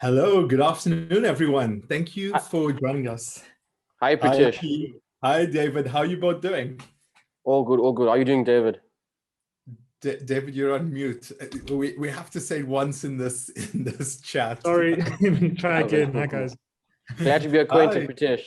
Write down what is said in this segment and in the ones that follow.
Hello, good afternoon, everyone. Thank you Hi, for joining us. hi, Hi, Preetesh. Keith. Hi, David. How are you both doing? All good, all good. How are you doing, David? David, you're on mute. We have to say once in this chat. Sorry, let me try Yeah, again. man. Hi, guys. Glad to be acquainted, Hi. Preetesh.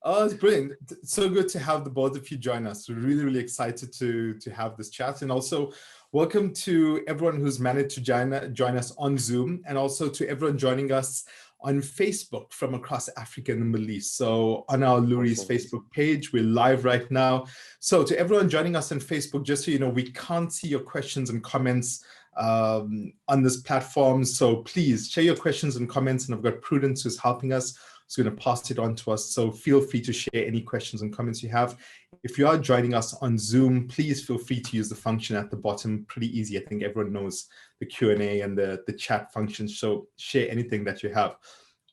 Oh, it's brilliant. So good to have the both of you join us. We're really, really excited to have this chat. And also welcome to everyone who's managed to join us on Zoom, and also to everyone joining us on Facebook from across Africa and the Middle East. So on our Loeries Awesome. Facebook page, we're live right now. So to everyone joining us on Facebook, just so you know, we can't see your questions and comments on this platform. So please share your questions and comments. And I've got Prudence who's helping us. It's going to pass it on to us. So feel free to share any questions and comments you have. If you are joining us on Zoom, please feel free to use the function at the bottom. Pretty easy. I think everyone knows the Q&A and the chat function. So share anything that you have.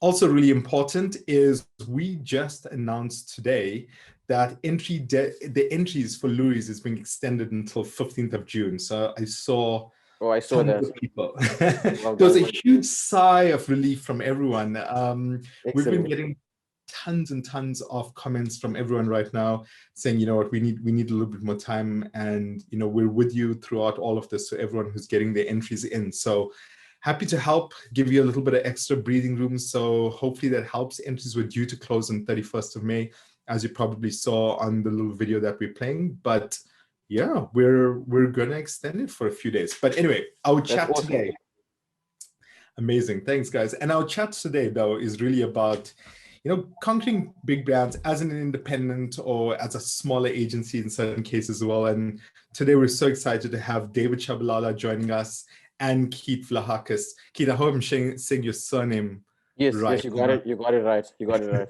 Also really important is we just announced today that the entries for Loeries is being extended until 15th of June. So I saw I saw tons that. of people. Well There was a done. huge sigh of relief from everyone. We've been Excellent. getting tons and tons of comments from everyone right now saying, you know what, we need a little bit more time, and you know, we're with you throughout all of this. So everyone who's getting their entries in, so happy to help give you a little bit of extra breathing room. So hopefully that helps. Entries were due to close on 31st of May, as you probably saw on the little video that we're playing, but yeah, we're gonna extend it for a few days. But anyway, our chat awesome. today, amazing, thanks guys. And our chat today though is really about, you know, conquering big brands as an independent or as a smaller agency in certain cases as well. And today we're so excited to have David Tshabalala joining us and Keith Vlahakis. Keith, I hope I'm saying your surname right. Yes, you got it. You got it right. You got it right.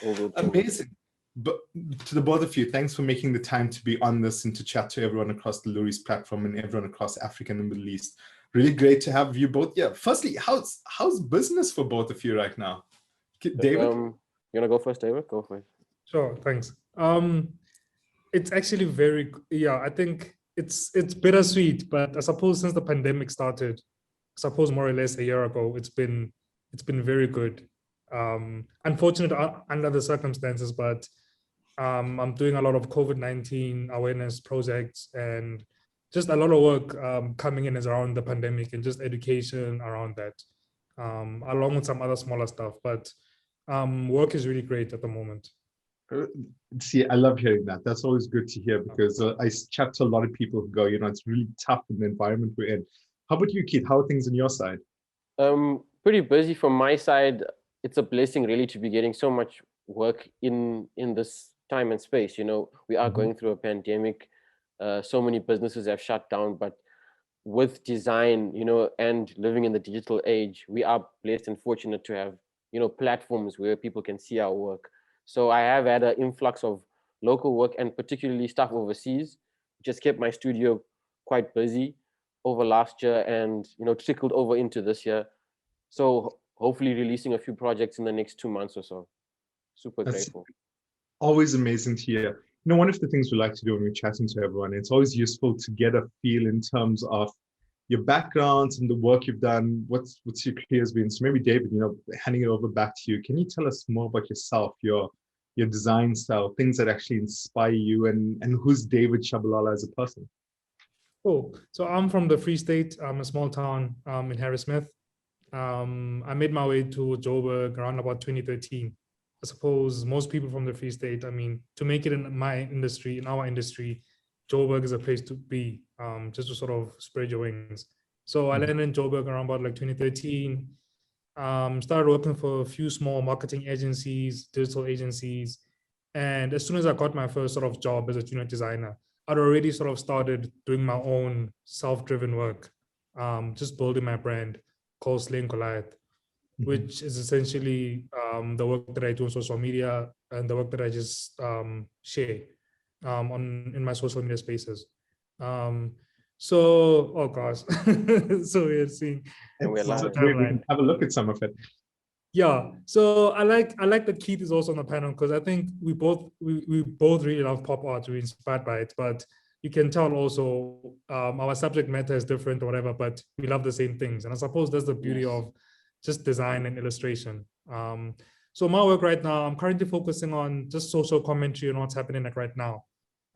All good. Amazing. But to the both of you, thanks for making the time to be on this and to chat to everyone across the Loeries platform and everyone across Africa and the Middle East. Really great to have you both. Yeah. Firstly, how's business for both of you right now? David? You wanna go first, David? Go for it. Sure, thanks. It's actually I think it's bittersweet, but I suppose since the pandemic started, I suppose more or less a year ago, it's been very good. Unfortunate under the circumstances, but I'm doing a lot of COVID-19 awareness projects and just a lot of work coming in as around the pandemic and just education around that, along with some other smaller stuff. But work is really great at the moment. See, I love hearing that. That's always good to hear, because I chat to a lot of people who go, you know, it's really tough in the environment we're in. How about you, Keith? How are things on your side? Pretty busy from my side. It's a blessing really to be getting so much work in this time and space. You know, we are going through a pandemic. So many businesses have shut down, but with design, you know, and living in the digital age, we are blessed and fortunate to have, you know, platforms where people can see our work. So I have had an influx of local work, and particularly stuff overseas. Just kept my studio quite busy over last year, and you know, trickled over into this year. So hopefully releasing a few projects in the next 2 months or so. Super grateful. Always amazing to hear. You know, one of the things we like to do when we're chatting to everyone, it's always useful to get a feel in terms of your backgrounds and the work you've done. What's your career's been? So maybe David, you know, handing it over back to you. Can you tell us more about yourself, your design style, things that actually inspire you, and who's David Tshabalala as a person? Cool. So I'm from the Free State, a small town in Harrismith. I made my way to Joburg around about 2013. I suppose most people from the Free State, I mean, to make it in my industry, in our industry, Joburg is a place to be, just to sort of spread your wings. So I landed in Joburg around about like 2013. Started working for a few small marketing agencies, digital agencies. And as soon as I got my first sort of job as a junior designer, I'd already sort of started doing my own self-driven work, just building my brand called Slaying Goliath, which is essentially the work that I do on social media and the work that I just share in my social media spaces. So, oh gosh, so we're seeing. And we can have a look at some of it. Yeah, so I like that Keith is also on the panel, because I think we both really love pop art. We're inspired by it, but you can tell also our subject matter is different or whatever, but we love the same things. And I suppose that's the beauty of just design and illustration. So my work right now, I'm currently focusing on just social commentary on what's happening like right now.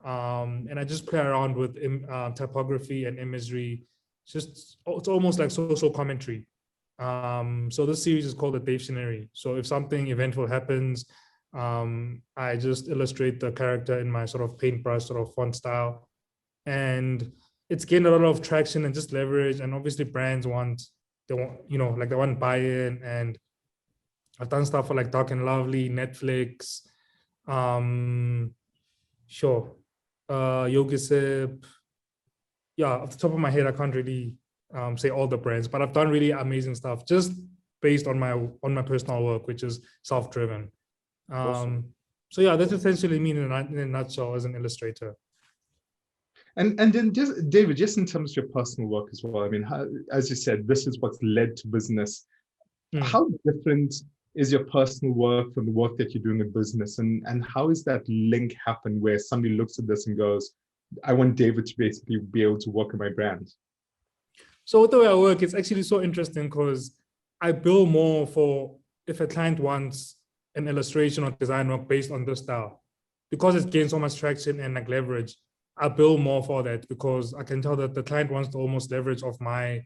And I just play around with typography and imagery. It's almost like social commentary. So this series is called the Dictionary. So if something eventful happens, I just illustrate the character in my sort of paintbrush sort of font style. And it's gained a lot of traction and just leverage. And obviously brands they want buy-in. And I've done stuff for like Dark and Lovely, Netflix, Yogisip. Yeah, off the top of my head, I can't really say all the brands, but I've done really amazing stuff just based on my personal work, which is self-driven. Awesome. So yeah, that's essentially me in a nutshell as an illustrator. And then just David, just in terms of your personal work as well, I mean, as you said, this is what's led to business. How different is your personal work from the work that you're doing in business? And how is that link happen where somebody looks at this and goes, I want David to basically be able to work in my brand? So with the way I work, it's actually so interesting because I bill more for if a client wants an illustration or design work based on this style. Because it's gained so much traction and like leverage, I bill more for that because I can tell that the client wants to almost leverage of my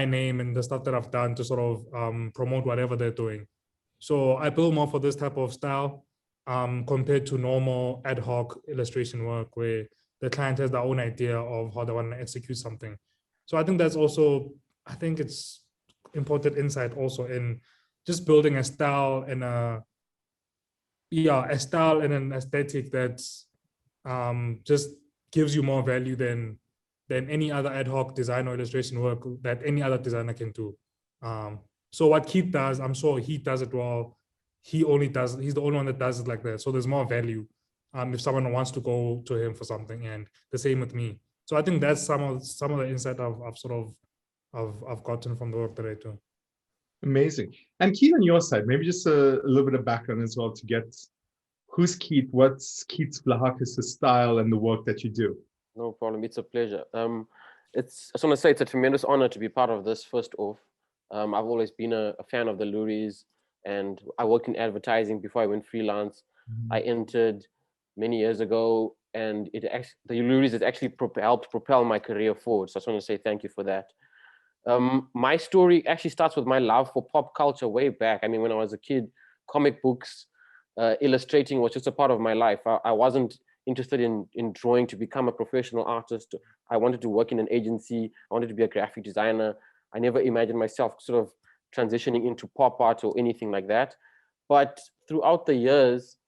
name and the stuff that I've done to sort of promote whatever they're doing. So I bill more for this type of style compared to normal ad hoc illustration work where the client has their own idea of how they want to execute something. So I think it's important insight also in just building a style and an aesthetic that just gives you more value than any other ad hoc design or illustration work that any other designer can do. So what Keith does, I'm sure he does it well. He's the only one that does it like that. So there's more value if someone wants to go to him for something, and the same with me. So I think that's some of the insight I've gotten from the work that I do. Amazing. And Keith, on your side, maybe just a little bit of background as well to get who's Keith, what's Keith's Vlahakis' style and the work that you do. No problem. It's a pleasure. I just want to say it's a tremendous honor to be part of this first off. I've always been a fan of the Loeries, and I worked in advertising before I went freelance. I entered many years ago, and the Loeries has actually helped propel my career forward. So I just want to say thank you for that. My story actually starts with my love for pop culture way back. I mean, when I was a kid, comic books, illustrating was just a part of my life. I wasn't interested in drawing to become a professional artist. I wanted to work in an agency. I wanted to be a graphic designer. I never imagined myself sort of transitioning into pop art or anything like that. But throughout the years,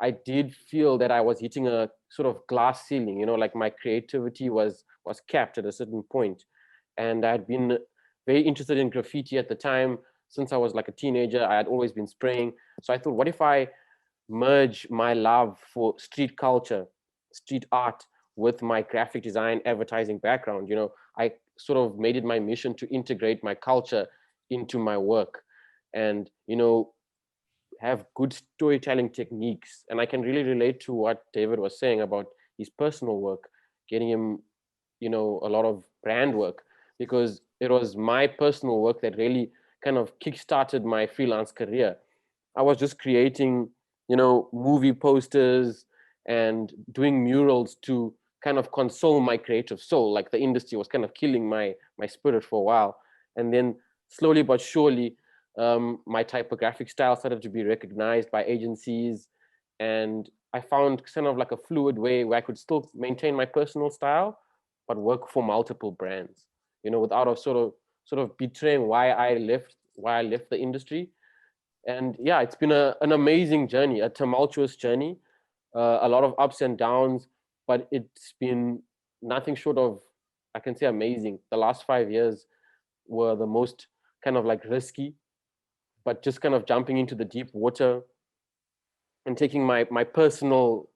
I did feel that I was hitting a sort of glass ceiling, like my creativity was capped at a certain point. And I had been very interested in graffiti at the time. Since I was like a teenager, I had always been spraying. So I thought, what if I merge my love for street culture, street art, with my graphic design, advertising background? I sort of made it my mission to integrate my culture into my work and, have good storytelling techniques. And I can really relate to what David was saying about his personal work, getting him, a lot of brand work, because it was my personal work that really kind of kickstarted my freelance career. I was just creating, movie posters and doing murals to kind of console my creative soul. Like the industry was kind of killing my spirit for a while. And then slowly but surely, my typographic style started to be recognized by agencies. And I found kind of like a fluid way where I could still maintain my personal style, but work for multiple brands, without sort of betraying why I left the industry. And yeah, it's been an amazing journey, a tumultuous journey, a lot of ups and downs, but it's been nothing short of, I can say, amazing. The last 5 years were the most kind of like risky, but just kind of jumping into the deep water and taking my personal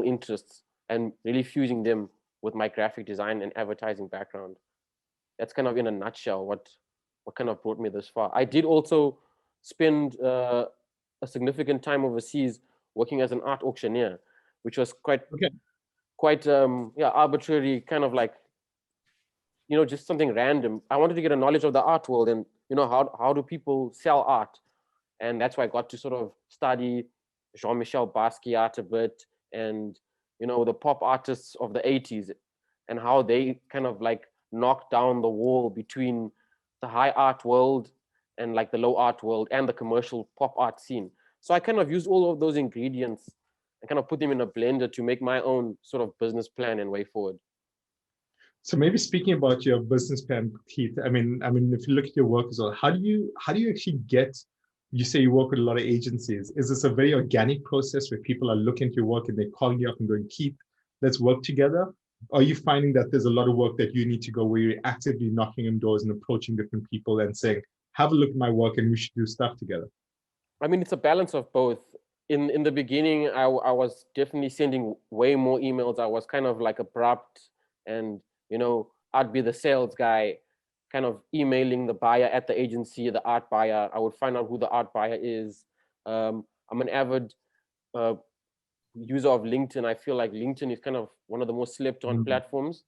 interests and really fusing them with my graphic design and advertising background. That's kind of in a nutshell what kind of brought me this far. I did also spend a significant time overseas working as an art auctioneer, which was quite arbitrary, kind of like, just something random. I wanted to get a knowledge of the art world, and how do people sell art? And that's why I got to sort of study Jean-Michel Basquiat a bit, and the pop artists of the 80s, and how they kind of like knocked down the wall between the high art world and like the low art world and the commercial pop art scene. So I kind of used all of those ingredients and kind of put them in a blender to make my own sort of business plan and way forward. So maybe speaking about your business plan, Keith, I mean, if you look at your work as well, how do you actually get, you say you work with a lot of agencies. Is this a very organic process where people are looking at your work and they're calling you up and going, Keith, let's work together? Or are you finding that there's a lot of work that you need to go where you're actively knocking on doors and approaching different people and saying, have a look at my work and we should do stuff together? I mean, it's a balance of both. In the beginning, I was definitely sending way more emails. I was kind of like abrupt, and I'd be the sales guy, kind of emailing the buyer at the agency, the art buyer. I would find out who the art buyer is. I'm an avid user of LinkedIn. I feel like LinkedIn is kind of one of the most slept on platforms.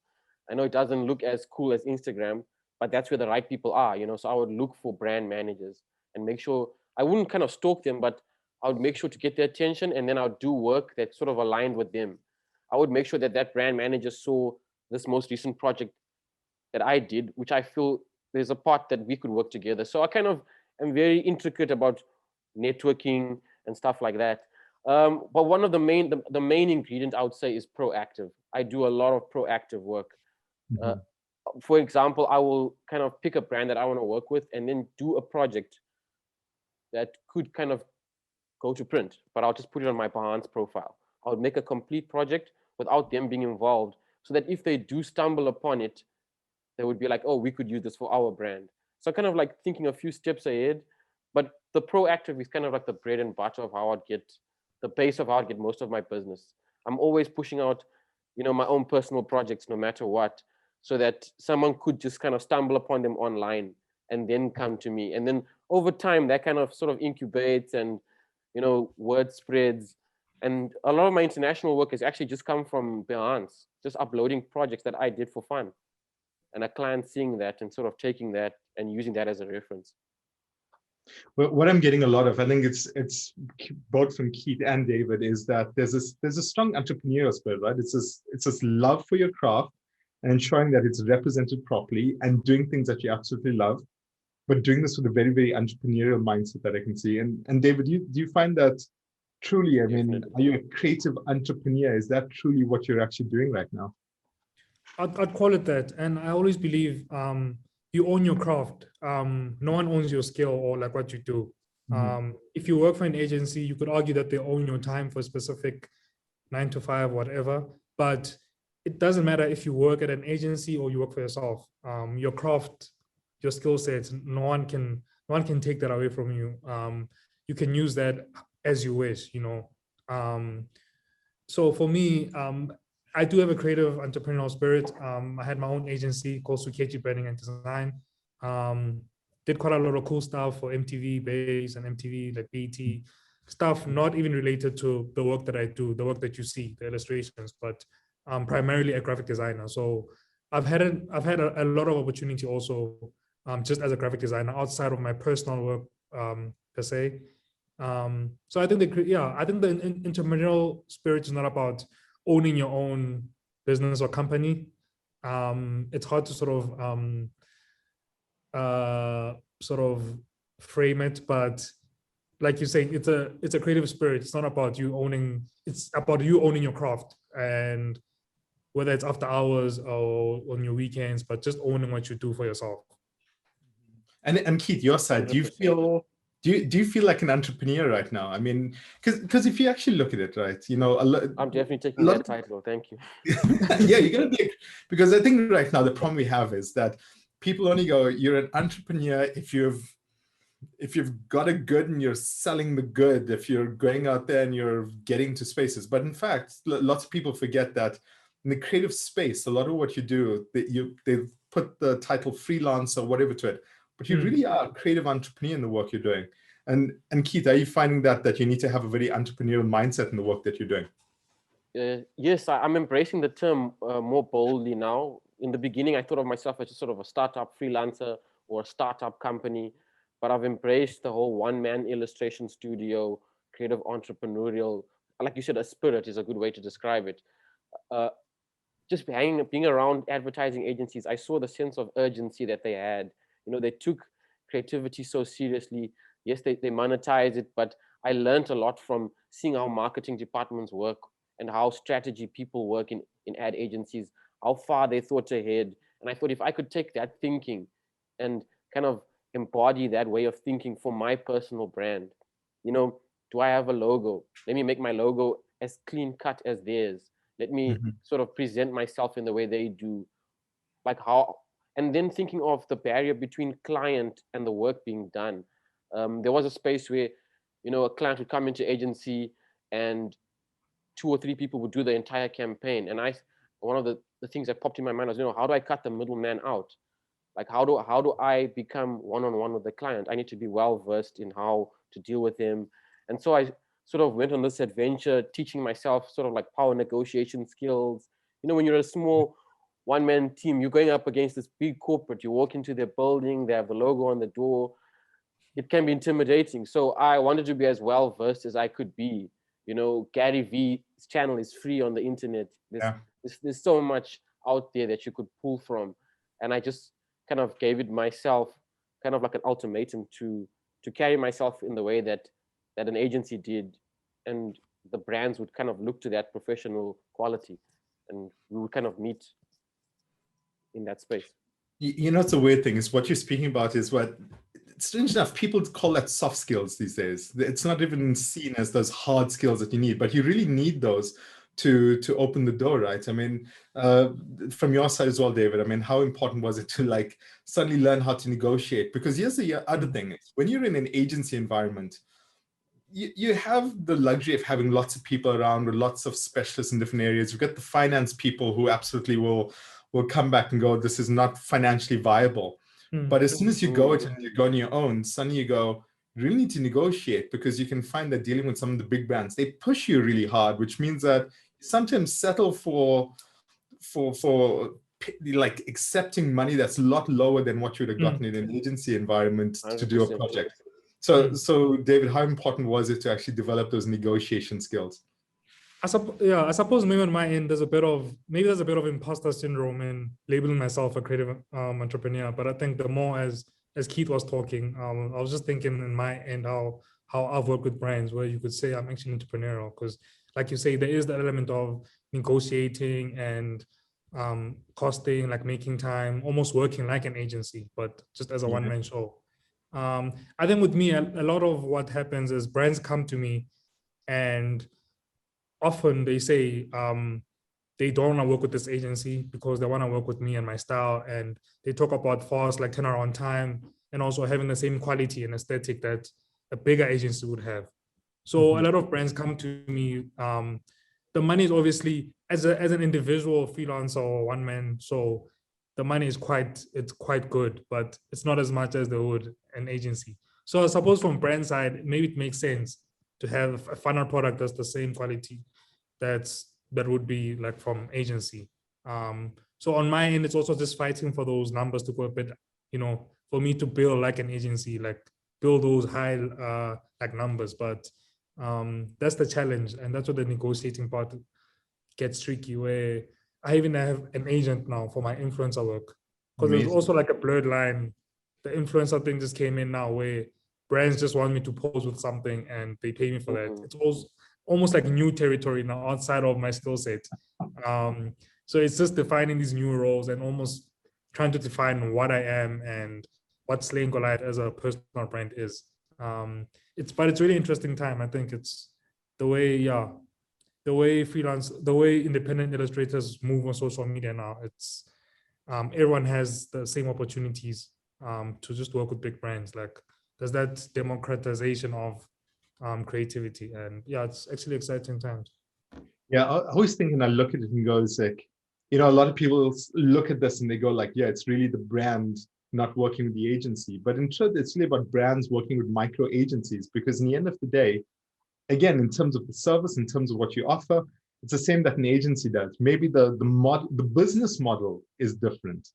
I know it doesn't look as cool as Instagram, but that's where the right people are, So I would look for brand managers and make sure, I wouldn't kind of stalk them, but I would make sure to get their attention, and then I would do work that sort of aligned with them. I would make sure that that brand manager saw this most recent project that I did, which I feel there's a part that we could work together. So I kind of am very intricate about networking and stuff like that. But one of the main ingredient I would say is proactive. I do a lot of proactive work. For example, I will kind of pick a brand that I want to work with and then do a project that could kind of go to print, but I'll just put it on my Behance profile. I'll make a complete project without them being involved, so that if they do stumble upon it, they would be like, oh, we could use this for our brand. So kind of like thinking a few steps ahead, but the proactive is kind of like the bread and butter of how I'd get, the base of how I'd get most of my business. I'm always pushing out, my own personal projects no matter what, so that someone could just kind of stumble upon them online and then come to me. And then over time, that kind of sort of incubates and, word spreads. And a lot of my international work has actually just come from Behance, just uploading projects that I did for fun. And a client seeing that and sort of taking that and using that as a reference. Well, what I'm getting a lot of, I think it's both from Keith and David, is that there's a strong entrepreneurial spirit, right? It's this love for your craft and ensuring that it's represented properly and doing things that you absolutely love, but doing this with a very, very entrepreneurial mindset that I can see. And David, do you find that truly, I mean, Definitely. are you a creative entrepreneur? Is that truly what you're actually doing right now? I'd call it that. And I always believe you own your craft. No one owns your skill or like what you do. If you work for an agency, you could argue that they own your time for a specific 9 to 5, whatever. But it doesn't matter if you work at an agency or you work for yourself. Your craft, your skill sets, no one can take that away from you. You can use that as you wish, So for me, I do have a creative entrepreneurial spirit. I had my own agency called Sukechi Branding and Design. Did quite a lot of cool stuff for MTV Base and MTV, like BET, stuff not even related to the work that I do, the work that you see, the illustrations, but primarily a graphic designer. So I've had a lot of opportunity also, just as a graphic designer outside of my personal work per se. So I think the entrepreneurial spirit is not about owning your own business or company. It's hard to sort of frame it, but like you say, it's a creative spirit. It's not about you owning. It's about you owning your craft, and whether it's after hours or on your weekends, but just owning what you do for yourself. And Keith, your side, do you feel like an entrepreneur right now? I mean, because if you actually look at it, right, I'm definitely taking that title. Thank you. Yeah, you're gonna be, because I think right now the problem we have is that people only go, you're an entrepreneur if you've got a good and you're selling the good, if you're going out there and you're getting to spaces. But in fact, lots of people forget that in the creative space, a lot of what you do, they put the title freelance or whatever to it, but you really are a creative entrepreneur in the work you're doing. And Keith, are you finding that you need to have a very entrepreneurial mindset in the work that you're doing? Yes, I'm embracing the term more boldly now. In the beginning, I thought of myself as just sort of a startup freelancer or a startup company, but I've embraced the whole one-man illustration studio, creative entrepreneurial, like you said, a spirit is a good way to describe it. Uh, just being around advertising agencies, I saw the sense of urgency that they had. They took creativity so seriously. Yes, they monetize it, but I learned a lot from seeing how marketing departments work and how strategy people work in ad agencies, how far they thought ahead. And I thought, if I could take that thinking and kind of embody that way of thinking for my personal brand, do I have a logo? Let me make my logo as clean cut as theirs. Let me sort of present myself in the way they do, like how, and then thinking of the barrier between client and the work being done. There was a space where, a client would come into agency and 2 or 3 people would do the entire campaign. And one of the things that popped in my mind was, how do I cut the middleman out? Like, how do I become one-on-one with the client? I need to be well versed in how to deal with him. And so I sort of went on this adventure, teaching myself sort of like power negotiation skills. When you're a small one-man team, you're going up against this big corporate. You walk into their building, they have the logo on the door. It can be intimidating. So I wanted to be as well versed as I could be. Gary V's channel is free on the internet. There's so much out there that you could pull from. And I just kind of gave it myself kind of like an ultimatum to carry myself in the way that an agency did, and the brands would kind of look to that professional quality, and we would kind of meet in that space. It's a weird thing is what you're speaking about is what, strange enough, people call that soft skills these days. It's not even seen as those hard skills that you need, but you really need those to open the door, right? I mean, from your side as well, David, I mean, how important was it to like suddenly learn how to negotiate? Because here's the other thing, when you're in an agency environment, you have the luxury of having lots of people around with lots of specialists in different areas. You've got the finance people who absolutely will come back and go, this is not financially viable. But as soon as you go it and you go on your own, suddenly you go, you really need to negotiate, because you can find that dealing with some of the big brands, they push you really hard, which means that you sometimes settle for like accepting money that's a lot lower than what you would have gotten in an agency environment to do a project. So David, how important was it to actually develop those negotiation skills? I suppose maybe on my end, there's a bit of imposter syndrome in labeling myself a creative entrepreneur. But I think the more as Keith was talking, I was just thinking in my end how I've worked with brands where you could say I'm actually entrepreneurial, because like you say, there is the element of negotiating and costing, like making time, almost working like an agency, but just as a one-man show. I think with me, a lot of what happens is brands come to me and often they say they don't want to work with this agency because they want to work with me and my style. And they talk about fast, like turnaround time, and also having the same quality and aesthetic that a bigger agency would have. So a lot of brands come to me. The money is obviously, as an individual freelancer or one man, so the money is quite good, but it's not as much as they would an agency. So I suppose from brand side, maybe it makes sense to have a final product that's the same quality that would be like from agency. So on my end, it's also just fighting for those numbers to go a bit, for me to build like an agency, like build those high like numbers. But that's the challenge, and that's what the negotiating part gets tricky, where I even have an agent now for my influencer work, because there's also like a blurred line. The influencer thing just came in now, where brands just want me to pose with something and they pay me for that. It's almost like new territory now outside of my skill set. So it's just defining these new roles and almost trying to define what I am and what Slaying Goliath as a personal brand is. It's really interesting time. I think it's the way independent illustrators move on social media now. It's everyone has the same opportunities to just work with big brands. Like there's that democratization of creativity, and it's actually exciting times. I always think, and I look at it and go, it's like, a lot of people look at this and they go like, it's really the brand not working with the agency. But in truth, it's really about brands working with micro agencies, because in the end of the day, again, in terms of the service, in terms of what you offer, it's the same that an agency does. Maybe the business model is different,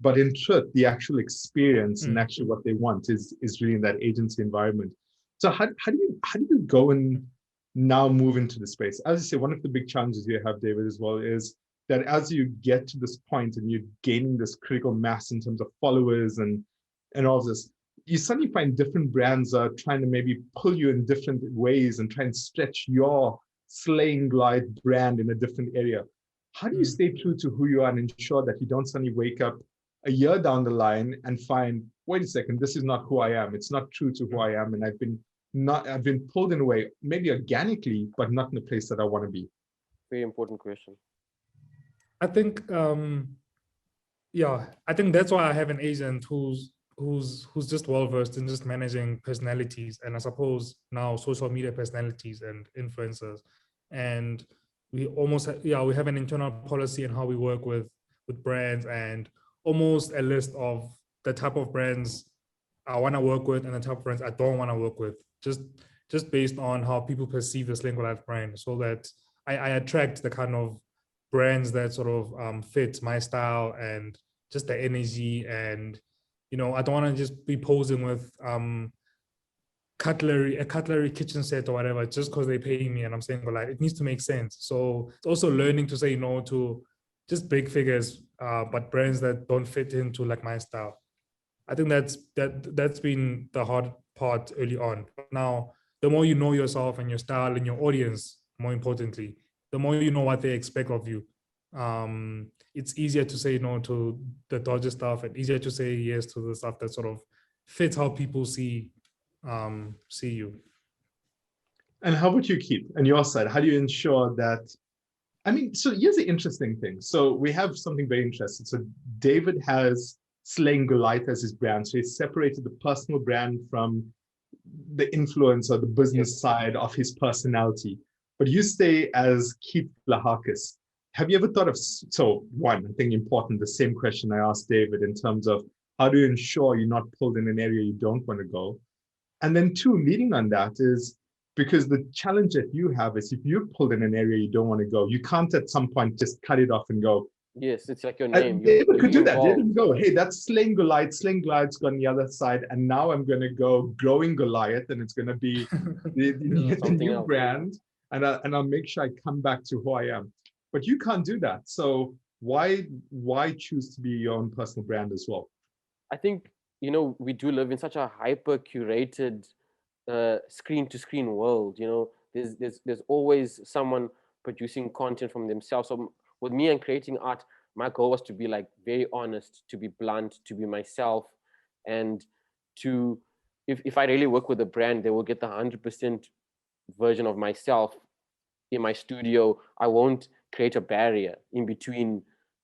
But in truth, the actual experience and actually what they want is really in that agency environment. So how do you go and now move into the space? As you say, one of the big challenges you have, David, as well, is that as you get to this point and you're gaining this critical mass in terms of followers and all of this, you suddenly find different brands are trying to maybe pull you in different ways and try and stretch your slaying glide brand in a different area. How do you stay true to who you are and ensure that you don't suddenly wake up a year down the line and find, wait a second, this is not who I am. It's not true to who I am. And I've been pulled in a way, maybe organically, but not in the place that I want to be. Very important question. I think, I think that's why I have an agent who's just well versed in just managing personalities, and I suppose now social media personalities and influencers. And we almost we have an internal policy in how we work with brands, and almost a list of the type of brands I want to work with and the type of brands I don't want to work with, just based on how people perceive the Sling Life brand, so that I attract the kind of brands that sort of fit my style and just the energy. And I don't want to just be posing with a cutlery kitchen set or whatever just because they're paying me, and I'm saying, well, like, it needs to make sense. So it's also learning to say no to just big figures, but brands that don't fit into like my style. I think that's been the hard part early on. But now, the more you know yourself and your style and your audience, more importantly, the more you know what they expect of you. It's easier to say no to the dodgy stuff and easier to say yes to the stuff that sort of fits how people see you. And how would you keep on your side? How do you ensure that? I mean, so here's the interesting thing. So we have something very interesting. So David has Slaying Goliath as his brand. So he's separated the personal brand from the influence or the business side of his personality. But you stay as Keith Vlahakis. Have you ever thought of, so one, I think important, the same question I asked David in terms of how do you ensure you're not pulled in an area you don't want to go? And then two, leading on that is, because the challenge that you have is if you're pulled in an area you don't want to go, you can't at some point just cut it off and go. Yes, it's like your name. David could do that. David go, hey, that's Slaying Goliath. Slaying Goliath's gone the other side. And now I'm going to go Growing Goliath, and it's going to be the new brand. And I'll make sure I come back to who I am. But you can't do that. So why choose to be your own personal brand as well? I think, we do live in such a hyper curated screen to screen world. There's always someone producing content from themselves. So with me and creating art, my goal was to be like very honest, to be blunt, to be myself, and to, if I really work with a brand, they will get the 100% version of myself in my studio. I won't create a barrier in between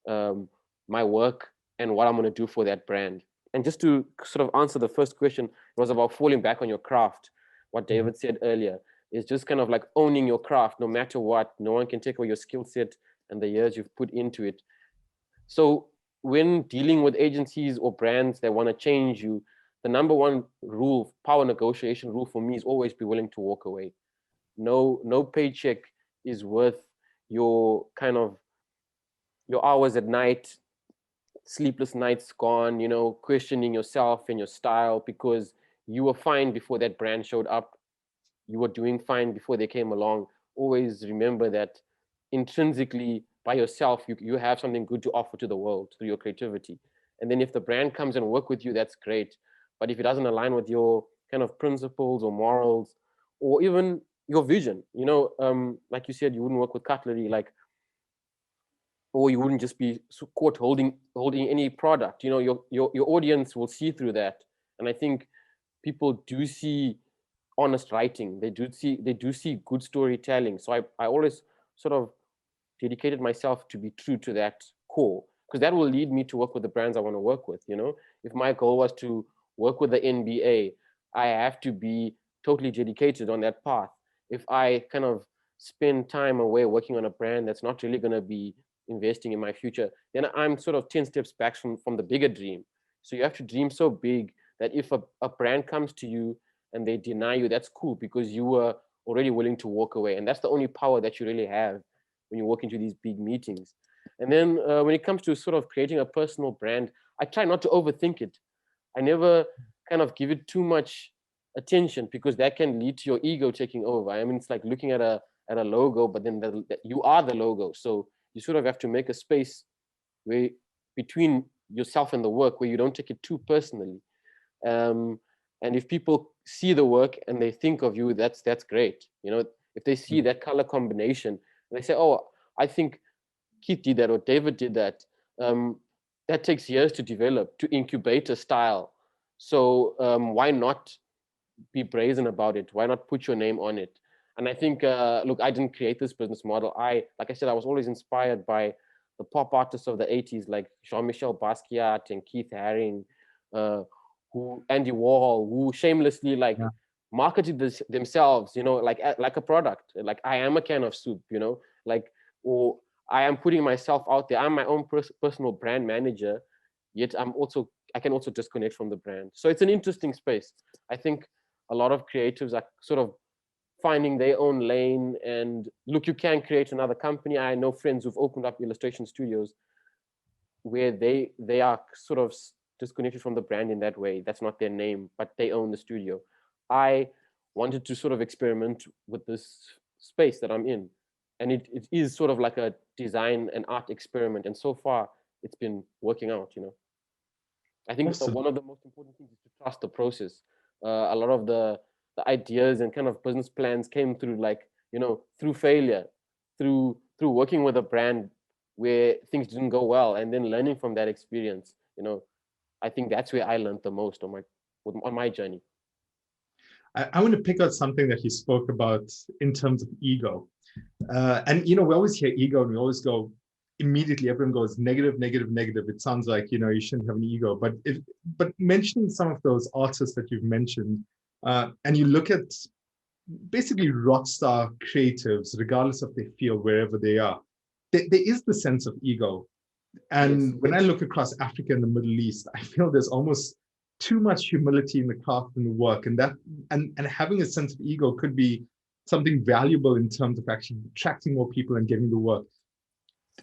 my work and what I'm going to do for that brand. And just to sort of answer the first question, it was about falling back on your craft. What David said earlier is just kind of like owning your craft no matter what. No one can take away your skill set and the years you've put into it. So when dealing with agencies or brands that want to change you, the number one rule, power negotiation rule for me, is always be willing to walk away. No paycheck is worth your hours at night, sleepless nights gone, questioning yourself and your style, because you were fine before that brand showed up. You were doing fine before they came along. Always remember that intrinsically by yourself, you have something good to offer to the world through your creativity. And then if the brand comes and work with you, that's great. But if it doesn't align with your kind of principles or morals, or even your vision, like you said, you wouldn't work with cutlery, or you wouldn't just be caught holding any product. Your audience will see through that. And I think people do see honest writing. They do see good storytelling. So I always sort of dedicated myself to be true to that core, because that will lead me to work with the brands I want to work with. If my goal was to work with the NBA, I have to be totally dedicated on that path. If I kind of spend time away working on a brand that's not really going to be investing in my future, then I'm sort of 10 steps back from the bigger dream. So you have to dream so big that if a brand comes to you and they deny you, that's cool, because you were already willing to walk away. And that's the only power that you really have when you walk into these big meetings. And then when it comes to sort of creating a personal brand, I try not to overthink it. I never kind of give it too much attention, because that can lead to your ego taking over. I mean, it's like looking at a logo, but then you are the logo. So you sort of have to make a space where between yourself and the work where you don't take it too personally. And if people see the work and they think of you, that's great. If they see that color combination and they say, oh, I think Keith did that or David did that, that takes years to develop, to incubate a style. So why not be brazen about it? Why not put your name on it? And I think, look, I didn't create this business model. Like I said, I was always inspired by the pop artists of the 80s, like Jean-Michel Basquiat and Keith Haring, Andy Warhol, who shamelessly marketed themselves, like a product. Like, I am a can of soup, or I am putting myself out there. I'm my own personal brand manager, yet I can also disconnect from the brand. So it's an interesting space. I think a lot of creatives are sort of finding their own lane, and look, you can create another company. I know friends who've opened up illustration studios where they are sort of disconnected from the brand in that way. That's not their name, but they own the studio. I wanted to sort of experiment with this space that I'm in. And it is sort of like a design and art experiment. And so far, it's been working out, I think Awesome. One of the most important things is to trust the process. A lot of the ideas and kind of business plans came through through failure, through working with a brand where things didn't go well, and then learning from that experience. I think that's where I learned the most on my journey. I want to pick out something that he spoke about in terms of ego. And, we always hear ego and we always go, immediately everyone goes negative, negative, negative. It sounds like, you shouldn't have an ego. But mentioning some of those artists that you've mentioned, and you look at basically rock star creatives, regardless of their field, wherever they are, there is the sense of ego. And when I look across Africa and the Middle East, I feel there's almost too much humility in the craft and the work, and having a sense of ego could be something valuable in terms of actually attracting more people and getting the work.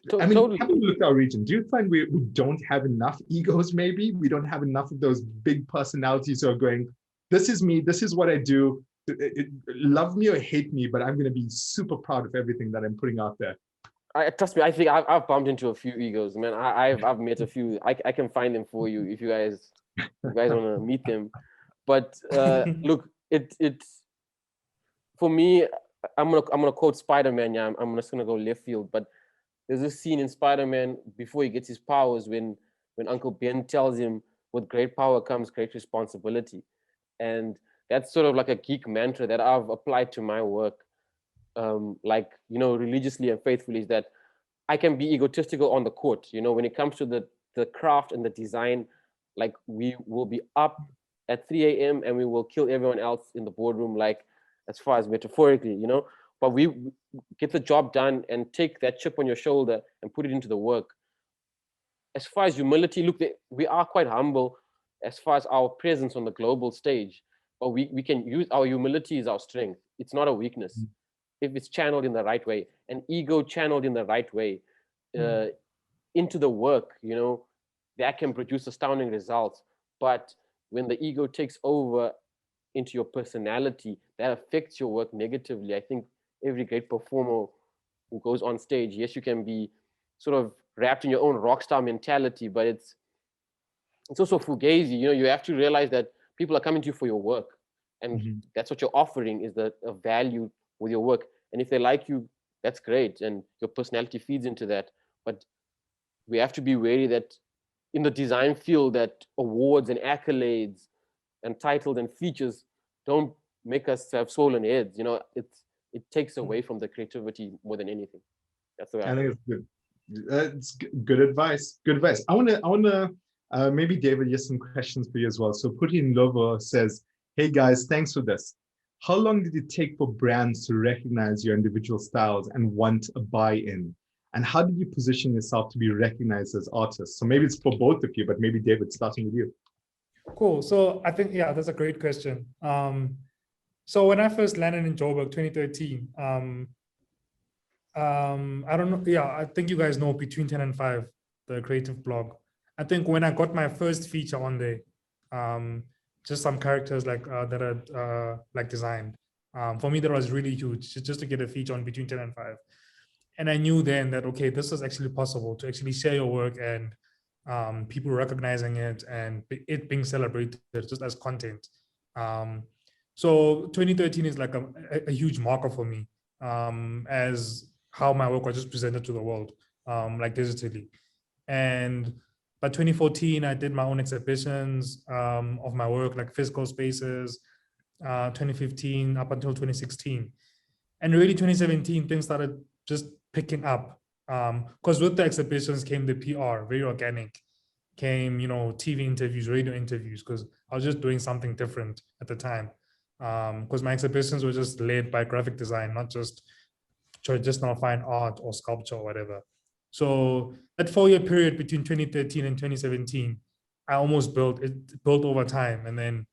Totally. Having looked at our region, do you find we don't have enough egos? Maybe we don't have enough of those big personalities who are going, this is me, this is what I do, love me or hate me, but I'm going to be super proud of everything that I'm putting out there. Trust me, I think I've bumped into a few egos, man. I've met a few. I can find them for you if you guys want to meet them. But look, it's for me. I'm gonna quote Spider-Man. Yeah, I'm just gonna go left field. But there's this scene in Spider-Man before he gets his powers when Uncle Ben tells him, "With great power comes great responsibility," and that's sort of like a geek mantra that I've applied to my work. Religiously and faithfully, is that I can be egotistical on the court. When it comes to the craft and the design, like, we will be up at 3 a.m. and we will kill everyone else in the boardroom, like, as far as metaphorically, but we get the job done and take that chip on your shoulder and put it into the work. As far as humility, look, we are quite humble as far as our presence on the global stage, but we can use our humility as our strength. It's not a weakness. If it's channeled in the right way, and ego channeled in the right way into the work, that can produce astounding results. But when the ego takes over into your personality, that affects your work negatively. I think every great performer who goes on stage, yes, you can be sort of wrapped in your own rock star mentality, but it's also fugazi. You have to realize that people are coming to you for your work, and that's what you're offering, is a value with your work. And if they like you, that's great, and your personality feeds into that. But we have to be wary that in the design field, that awards and accolades and titles and features don't make us have swollen heads. It takes away from the creativity more than anything. That's the way I think it's good. It's good advice. Good advice. I want to maybe, David, here's some questions for you as well. So Putin Lovo says, hey guys, thanks for this. How long did it take for brands to recognize your individual styles and want a buy-in? And how did you position yourself to be recognized as artists? So maybe it's for both of you, but maybe David, starting with you. Cool. So I think, that's a great question. So when I first landed in Joburg, 2013, I don't know. Yeah, I think you guys know Between 10 and 5, the creative blog. I think when I got my first feature on there, just some characters like that are like designed. For me, that was really huge, just to get a feature on between 10 and 5. And I knew then that, okay, this is actually possible to actually share your work and people recognizing it and it being celebrated just as content. So 2013 is like a huge marker for me as how my work was just presented to the world, like digitally. And by 2014, I did my own exhibitions of my work, like physical spaces, 2015 up until 2016. And really 2017, things started just picking up. Because with the exhibitions came the PR, very organic, came, TV interviews, radio interviews, because I was just doing something different at the time. Because my exhibitions were just led by graphic design, not just traditional fine art or sculpture or whatever. So that 4-year period between 2013 and 2017, I almost built over time. And then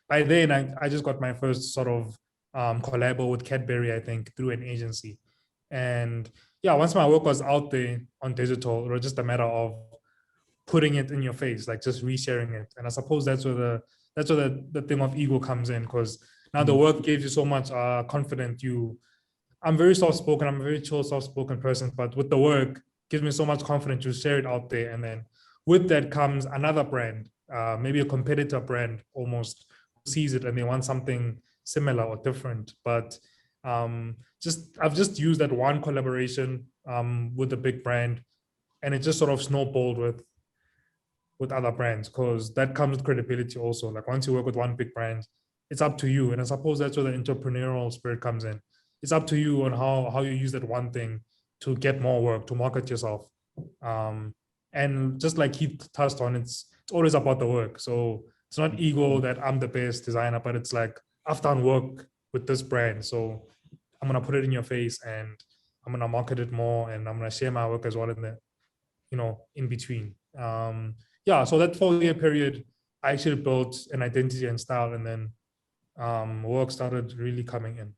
by then I just got my first sort of collabo with Cadbury, I think, through an agency. And yeah, once my work was out there on digital, it was just a matter of putting it in your face, like just resharing it. And I suppose that's where the thing of ego comes in, because now the work gives you so much confidence. I'm very soft-spoken. I'm a very chill, soft-spoken person, but with the work, gives me so much confidence to share it out there. And then with that comes another brand, maybe a competitor brand almost, who sees it and they want something similar or different. But I've just used that one collaboration with a big brand, and it just sort of snowballed with other brands, because that comes with credibility also. Like once you work with one big brand, it's up to you. And I suppose that's where the entrepreneurial spirit comes in. It's up to you on how you use that one thing to get more work, to market yourself. And just like he touched on, it's always about the work. So it's not ego that I'm the best designer, but it's like I've done work with this brand, so I'm gonna put it in your face and I'm gonna market it more, and I'm gonna share my work as well in the, in between. So that 4-year period, I actually built an identity and style, and then work started really coming in.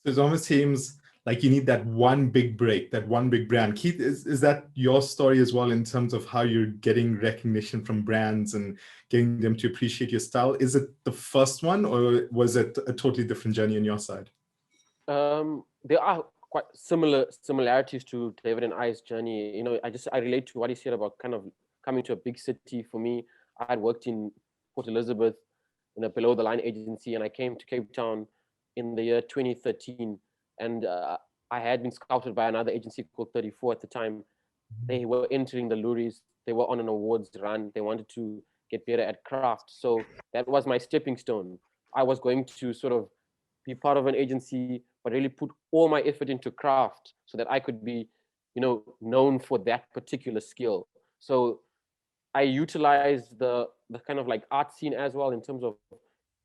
So it almost seems like you need that one big break, that one big brand. Keith, is that your story as well in terms of how you're getting recognition from brands and getting them to appreciate your style? Is it the first one, or was it a totally different journey on your side? There are quite similarities to David and I's journey. I relate to what he said about kind of coming to a big city. For me, I had worked in Port Elizabeth in a below the line agency, and I came to Cape Town in the year 2013, and I had been scouted by another agency called 34 at the time. They were entering the Loeries. They were on an awards run. They wanted to get better at craft. So that was my stepping stone. I was going to sort of be part of an agency, but really put all my effort into craft so that I could be, known for that particular skill. So I utilized the kind of like art scene as well in terms of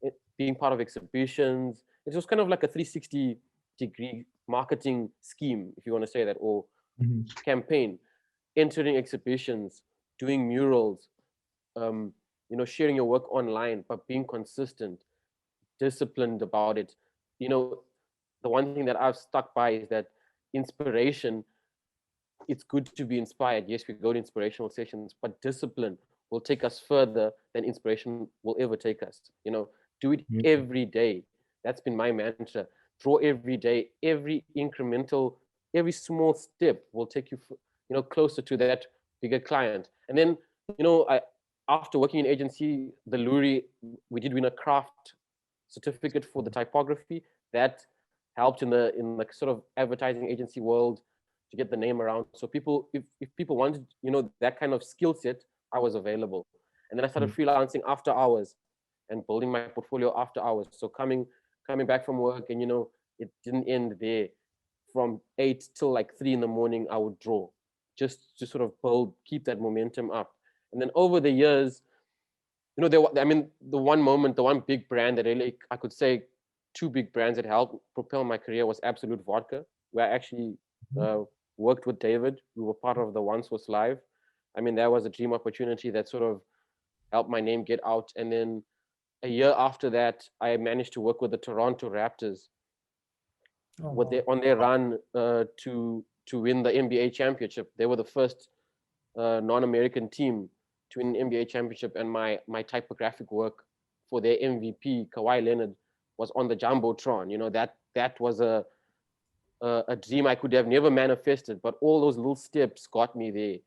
it being part of exhibitions. It was kind of like a 360-degree marketing scheme, if you want to say that, or campaign, entering exhibitions, doing murals, sharing your work online, but being consistent, disciplined about it. The one thing that I've stuck by is that inspiration, it's good to be inspired. Yes, we go to inspirational sessions, but discipline will take us further than inspiration will ever take us. Do it every day. That's been my mantra. Draw every day, every small step will take you, closer to that bigger client. And then, after working in agency, the Loerie, we did win a craft certificate for the typography. That helped in the sort of advertising agency world to get the name around. So people, if people wanted, that kind of skill set, I was available. And then I started freelancing after hours and building my portfolio after hours. So coming back from work, and it didn't end there. From 8 till like 3 in the morning, I would draw, just to sort of keep that momentum up. And then over the years, the one big brand that really, I could say 2 big brands that helped propel my career was Absolute Vodka, where I actually worked with David. We were part of the One Source Live. That was a dream opportunity that sort of helped my name get out. And then a year after that, I managed to work with the Toronto Raptors on their run to win the NBA championship. They were the first non-American team to win an NBA championship, and my typographic work for their MVP, Kawhi Leonard, was on the Jumbotron. That was a dream I could have never manifested, but all those little steps got me there.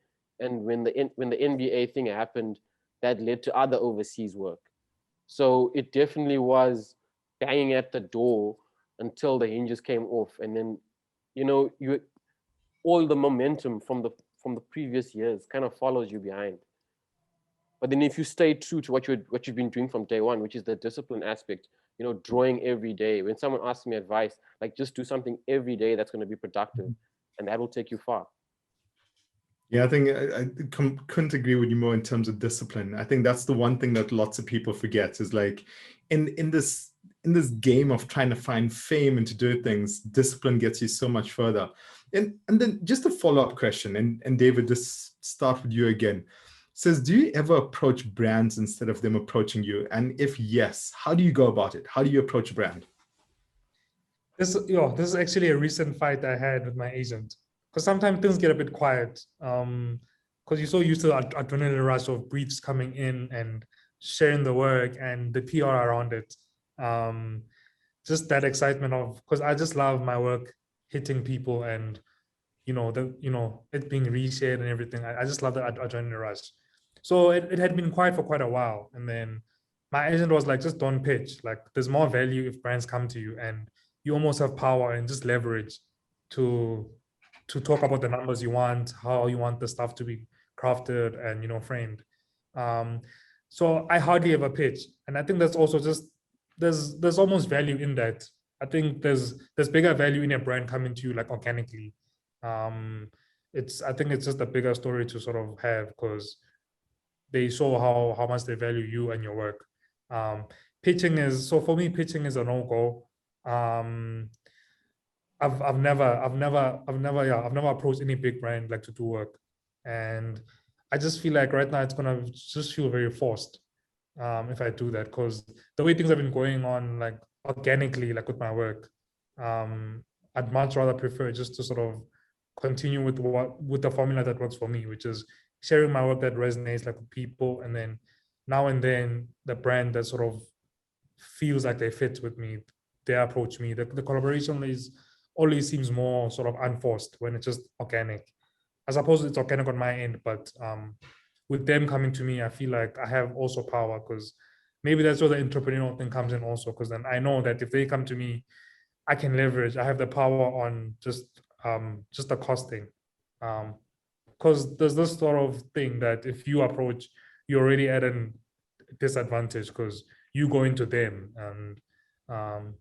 And when the NBA thing happened, that led to other overseas work. So it definitely was banging at the door until the hinges came off, and then you all the momentum from the previous years kind of follows you behind. But then if you stay true to what you've been doing from day one, which is the discipline aspect, drawing every day. When someone asks me advice, like, just do something every day that's going to be productive, and that will take you far. Yeah, I think I couldn't agree with you more in terms of discipline. I think that's the one thing that lots of people forget is, like, in this game of trying to find fame and to do things, discipline gets you so much further. And then just a follow-up question, and David, just start with you again. Says, do you ever approach brands instead of them approaching you? And if yes, how do you go about it? How do you approach a brand? This is actually a recent fight I had with my agent, because sometimes things get a bit quiet. Because you're so used to the adrenaline rush of briefs coming in and sharing the work and the PR around it. Just that excitement of, because I just love my work hitting people and it being reshared and everything. I just love the adrenaline rush. So it had been quiet for quite a while. And then my agent was like, just don't pitch. Like, there's more value if brands come to you and you almost have power and just leverage to talk about the numbers you want, how you want the stuff to be crafted and framed. So I hardly ever pitch. And I think that's also just, there's almost value in that. I think there's bigger value in a brand coming to you, like, organically. I think it's just a bigger story to sort of have, because they show how much they value you and your work. Pitching is, so for me, pitching is a no-go. I've never approached any big brand like to do work, and I just feel like right now it's gonna just feel very forced if I do that, because the way things have been going on, like, organically, like with my work, I'd much rather prefer just to sort of continue with the formula that works for me, which is sharing my work that resonates, like, with people, and then now and then the brand that sort of feels like they fit with me, they approach me. The collaboration always seems more sort of unforced when it's just organic. I suppose it's organic on my end, but with them coming to me, I feel like I have also power, because maybe that's where the entrepreneurial thing comes in also, because then I know that if they come to me, I can leverage. I have the power on just the costing. Because there's this sort of thing that if you approach, you're already at a disadvantage because you go into them. And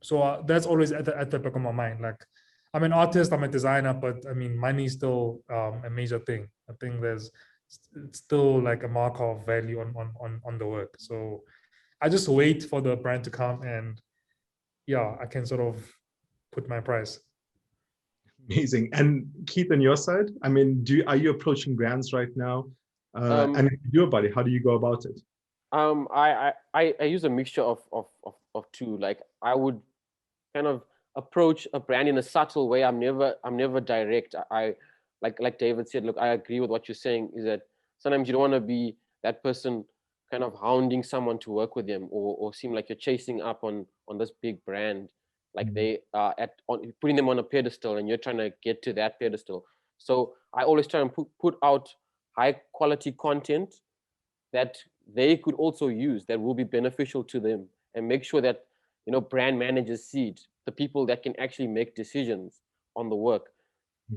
so that's always at the back of my mind. Like, I'm an artist, I'm a designer, but I mean, money is still a major thing. I think it's still like a marker of value on the work. So I just wait for the brand to come, and yeah, I can sort of put my price. Amazing. And Keith, on your side, I mean, are you approaching brands right now? And if you do, buddy, how do you go about it? I use a mixture of two. Like, I would kind of approach a brand in a subtle way. I'm never direct. I like David said, look, I agree with what you're saying, is that sometimes you don't want to be that person kind of hounding someone to work with them, or seem like you're chasing up on this big brand, like they are putting them on a pedestal and you're trying to get to that pedestal. So I always try and put out high quality content that they could also use, that will be beneficial to them, and make sure that brand managers see it, the people that can actually make decisions on the work.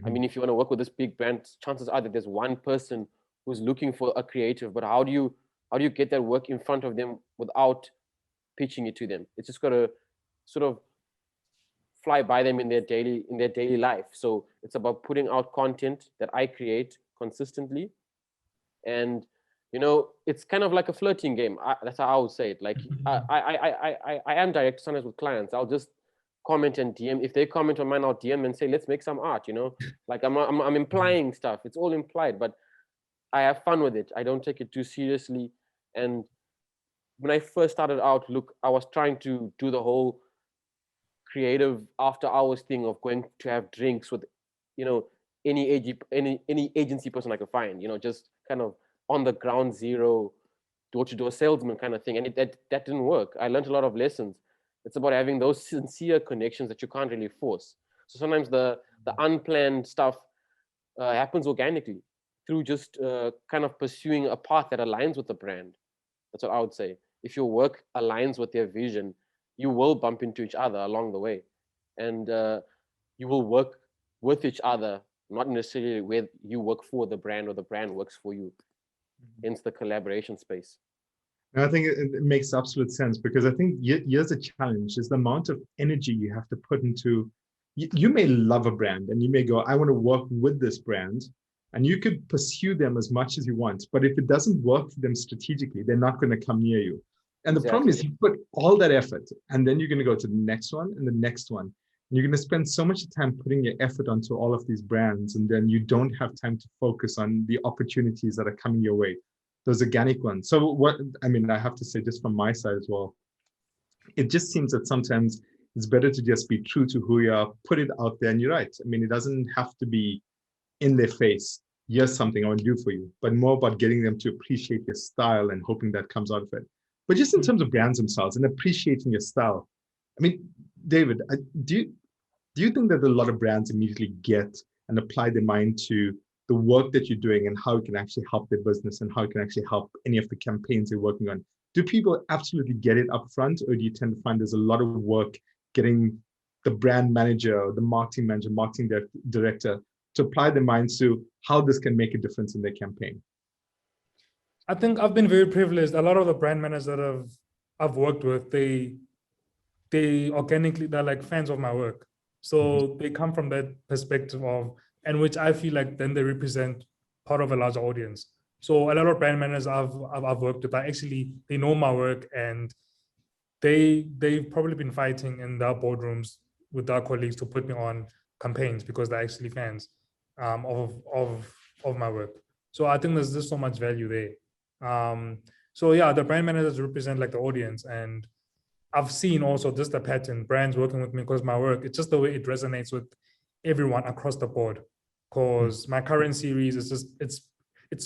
I mean, if you want to work with this big brand, chances are that there's one person who's looking for a creative, but how do you get that work in front of them without pitching it to them? It's just got to sort of fly by them in their daily life. So it's about putting out content that I create consistently, and it's kind of like a flirting game. That's how I would say it. Like, I am direct sometimes with clients. I'll just comment and DM. If they comment on mine, I'll DM and say, let's make some art. Like, I'm implying stuff. It's all implied, but I have fun with it. I don't take it too seriously. And when I first started out, look, I was trying to do the whole creative after hours thing of going to have drinks with any agency person I could find, just kind of on the ground zero, door-to-door salesman kind of thing. And that didn't work. I learned a lot of lessons. It's about having those sincere connections that you can't really force. So sometimes the unplanned stuff happens organically through just kind of pursuing a path that aligns with the brand. That's what I would say. If your work aligns with their vision, you will bump into each other along the way. And you will work with each other, not necessarily where you work for the brand or the brand works for you. Hence the collaboration space. And I think it makes absolute sense, because I think here's a challenge, is the amount of energy you have to put into, you may love a brand and you may go, I want to work with this brand, and you could pursue them as much as you want. But if it doesn't work for them strategically, they're not going to come near you. And the problem is, you put all that effort and then you're going to go to the next one and the next one. And you're going to spend so much time putting your effort onto all of these brands, and then you don't have time to focus on the opportunities that are coming your way, those organic ones. So what, I mean, I have to say, just from my side as well, it just seems that sometimes it's better to just be true to who you are, put it out there, and you're right. I mean, it doesn't have to be in their face, here's something I want to do for you, but more about getting them to appreciate your style and hoping that comes out of it. But just in terms of brands themselves and appreciating your style, I mean, David, do you think that a lot of brands immediately get and apply their mind to the work that you're doing and how it can actually help their business and how it can actually help any of the campaigns they're working on? Do people absolutely get it up front, or do you tend to find there's a lot of work getting the brand manager, the marketing manager, marketing director to apply their minds to how this can make a difference in their campaign? I think I've been very privileged. A lot of the brand managers that I've worked with, they organically, they're like fans of my work. So they come from that perspective of, and which I feel like then they represent part of a larger audience. So a lot of brand managers I've worked with, they know my work, and they've probably been fighting in their boardrooms with their colleagues to put me on campaigns because they're actually fans of my work. So I think there's just so much value there. So yeah, the brand managers represent like the audience, and I've seen also just the pattern, brands working with me because my work, it's just the way it resonates with everyone across the board. Because my current series is just, it's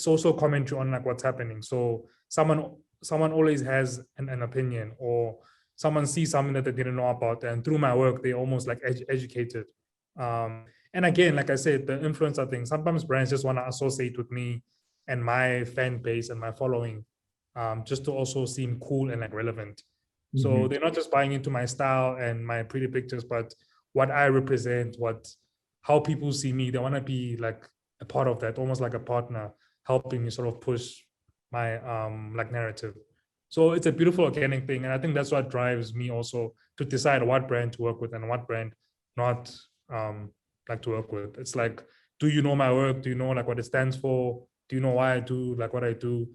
social commentary on like what's happening. So someone always has an opinion, or someone sees something that they didn't know about, and through my work, they almost like educated. And again, like I said, the influencer thing, sometimes brands just want to associate with me and my fan base and my following, just to also seem cool and like relevant. So they're not just buying into my style and my pretty pictures, but what I represent, how people see me. They want to be like a part of that, almost like a partner, helping me sort of push my like narrative. So it's a beautiful organic thing. And I think that's what drives me also to decide what brand to work with and what brand not like to work with. It's like, do you know my work? Do you know like what it stands for? Do you know why I do like what I do?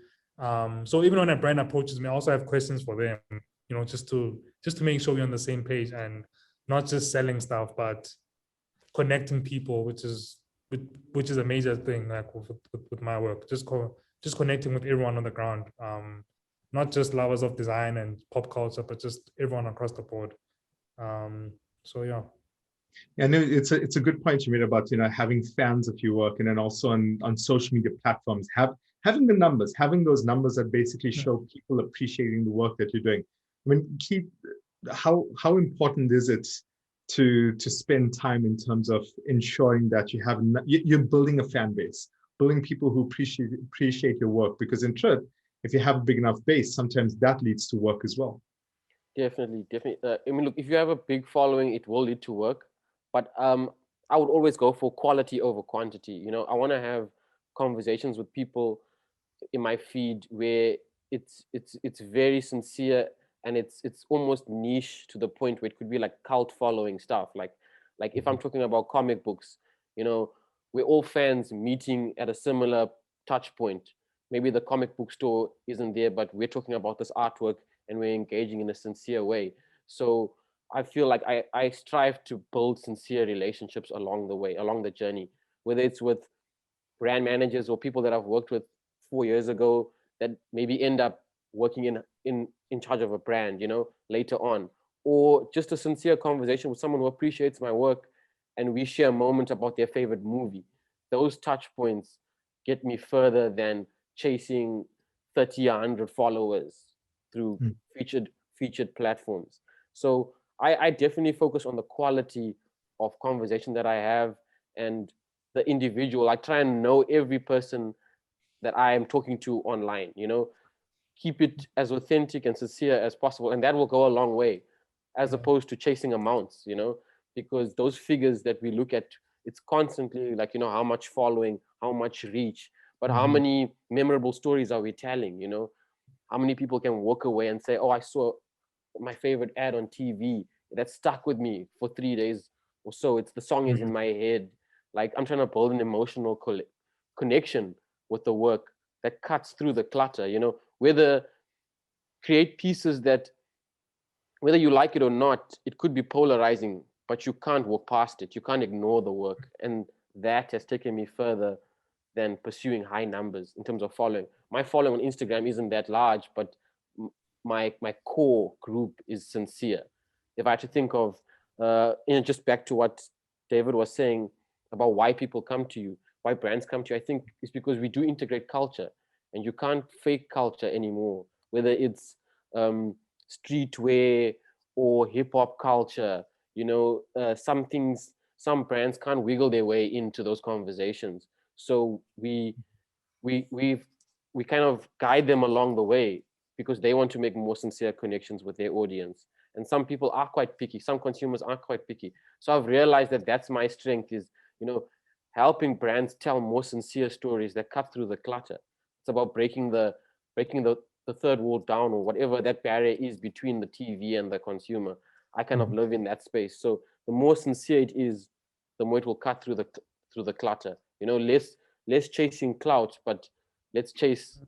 So even when a brand approaches me, I also have questions for them, you know, just to make sure we're on the same page and not just selling stuff, but connecting people, which is a major thing, like with my work, just connecting with everyone on the ground, not just lovers of design and pop culture, but just everyone across the board. So yeah. Yeah, no, it's a good point you made about, you know, having fans of your work, and then also on social media platforms, having the numbers, having those numbers that basically show people appreciating the work that you're doing. I mean, Keith, how important is it to spend time in terms of ensuring that you're building a fan base, building people who appreciate your work? Because in truth, if you have a big enough base, sometimes that leads to work as well. Definitely. I mean, look, if you have a big following, it will lead to work. But I would always go for quality over quantity. You know, I want to have conversations with people in my feed where it's very sincere, and it's almost niche to the point where it could be like cult following stuff. Like if I'm talking about comic books, you know, we're all fans meeting at a similar touch point. Maybe the comic book store isn't there, but we're talking about this artwork and we're engaging in a sincere way. So I feel like I strive to build sincere relationships along the way, along the journey, whether it's with brand managers or people that I've worked with 4 years ago that maybe end up working in charge of a brand, you know, later on, or just a sincere conversation with someone who appreciates my work and we share a moment about their favorite movie. Those touch points get me further than chasing 30, 100 followers through Mm. featured platforms. So I definitely focus on the quality of conversation that I have and the individual. I try and know every person that I am talking to online, you know, keep it as authentic and sincere as possible. And that will go a long way, as opposed to chasing amounts, you know, because those figures that we look at, it's constantly like, you know, how much following, how much reach, but how many memorable stories are we telling, you know? How many people can walk away and say, oh, I saw my favorite ad on TV that stuck with me for 3 days or so. It's the song is in my head. Like I'm trying to build an emotional connection with the work that cuts through the clutter, you know, whether create pieces that, whether you like it or not, it could be polarizing, but you can't walk past it. You can't ignore the work. And that has taken me further than pursuing high numbers in terms of following. My following on Instagram isn't that large, but my core group is sincere. If I had to think of, just back to what David was saying about why people come to you, why brands come to you, I think it's because we do integrate culture, and you can't fake culture anymore, whether it's streetwear or hip hop culture. You know, some brands can't wiggle their way into those conversations. So we kind of guide them along the way because they want to make more sincere connections with their audience. And some people are quite picky. Some consumers are quite picky. So I've realized that that's my strength is, you know, helping brands tell more sincere stories that cut through the clutter. It's about breaking the third wall down, or whatever that barrier is between the TV and the consumer. I kind of live in that space. So the more sincere it is, the more it will cut through the clutter. You know, less chasing clout, but let's chase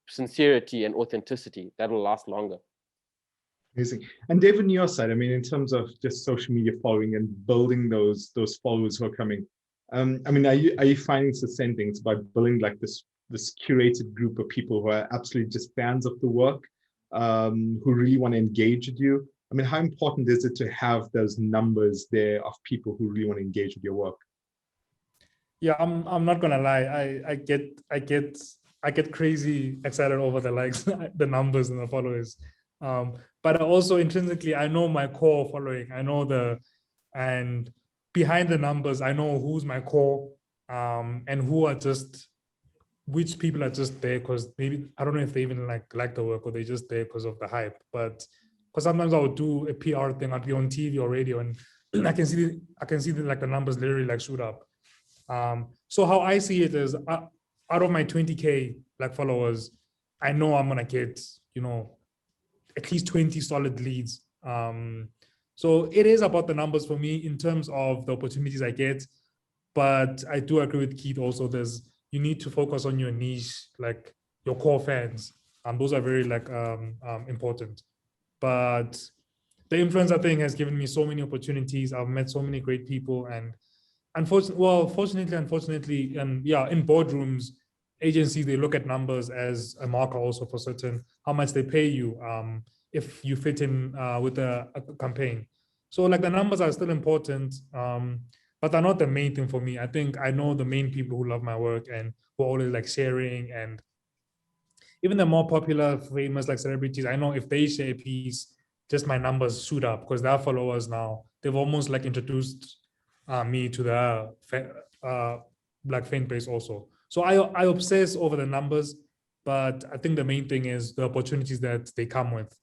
sincerity and authenticity. That will last longer. Amazing. And David, on your side, I mean, in terms of just social media following and building those followers who are coming, I mean, are you finding the same things about building like this curated group of people who are absolutely just fans of the work, who really want to engage with you? I mean, how important is it to have those numbers there of people who really want to engage with your work? Yeah, I'm not gonna lie. I get crazy excited over the likes, the numbers and the followers. But also intrinsically, I know my core following. I know and behind the numbers, I know who's my core, and which people are just there because maybe I don't know if they even like the work, or they just there because of the hype. But because sometimes I would do a PR thing, I'd be on TV or radio, and I can see like the numbers literally like shoot up. So how I see it is, out of my 20K like followers, I know I'm gonna get, you know, at least 20 solid leads. So it is about the numbers for me in terms of the opportunities I get. But I do agree with Keith also, you need to focus on your niche, like your core fans. Those are very important. But the influencer thing has given me so many opportunities. I've met so many great people, and unfortunately, in boardrooms, agencies, they look at numbers as a marker also for certain how much they pay you if you fit in with a campaign. So like the numbers are still important, but they're not the main thing for me. I think I know the main people who love my work and who are always like sharing, and even the more popular, famous like celebrities, I know if they share a piece, just my numbers shoot up because their followers now, they've almost like introduced me to the black fan base also. So I obsess over the numbers, but I think the main thing is the opportunities that they come with,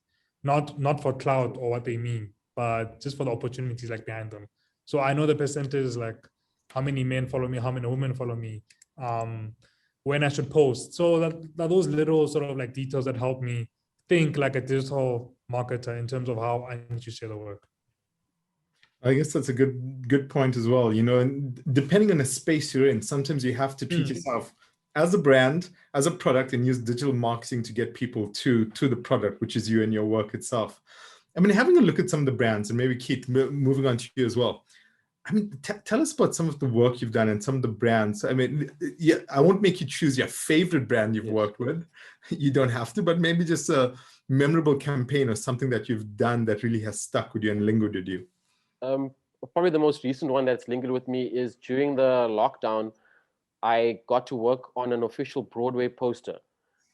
not for clout or what they mean, but just for the opportunities like behind them. So I know the percentage, like how many men follow me, how many women follow me, when I should post. So that those little sort of like details that help me think like a digital marketer in terms of how I need to share the work. I guess that's a good point as well. You know, and depending on the space you're in, sometimes you have to treat yourself as a brand, as a product, and use digital marketing to get people to the product, which is you and your work itself. I mean, having a look at some of the brands, and maybe Keith, moving on to you as well. I mean, tell us about some of the work you've done and some of the brands. I mean, yeah, I won't make you choose your favorite brand you've worked with. You don't have to, but maybe just a memorable campaign or something that you've done that really has stuck with you and lingered with you. Probably the most recent one that's lingered with me is during the lockdown. I got to work on an official Broadway poster